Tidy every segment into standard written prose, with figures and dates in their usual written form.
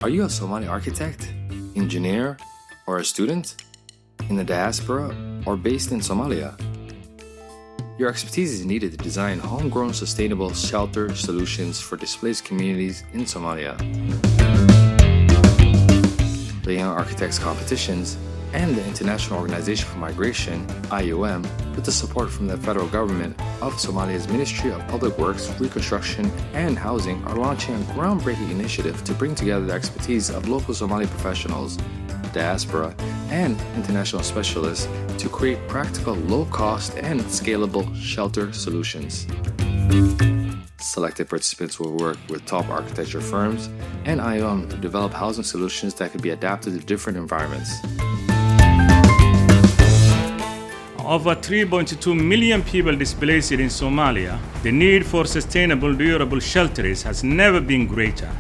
Are you a Somali architect, engineer, or a student in the diaspora or based in Somalia? Your expertise is needed to design homegrown sustainable shelter solutions for displaced communities in Somalia. The Young Architects Competitions and the International Organization for Migration, IOM, with the support from the federal government of Somalia's Ministry of Public Works, Reconstruction and Housing are launching a groundbreaking initiative to bring together the expertise of local Somali professionals, diaspora, and international specialists to create practical, low-cost, and scalable shelter solutions. Selected participants will work with top architecture firms and IOM to develop housing solutions that can be adapted to different environments. Over 3.2 million people displaced in Somalia, the need for sustainable, durable shelters has never been greater.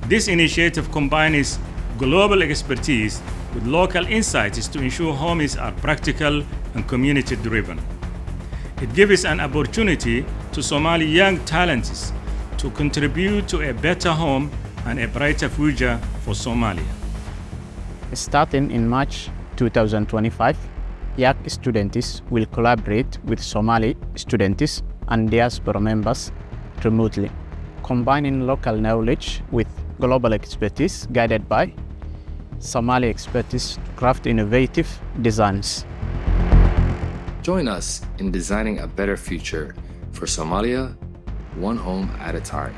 This initiative combines global expertise with local insights to ensure homes are practical and community-driven. It gives an opportunity to Somali young talents to contribute to a better home and a brighter future for Somalia. Starting in March 2025, young students will collaborate with Somali students and diaspora members remotely, combining local knowledge with global expertise guided by Somali expertise to craft innovative designs. Join us in designing a better future for Somalia, one home at a time.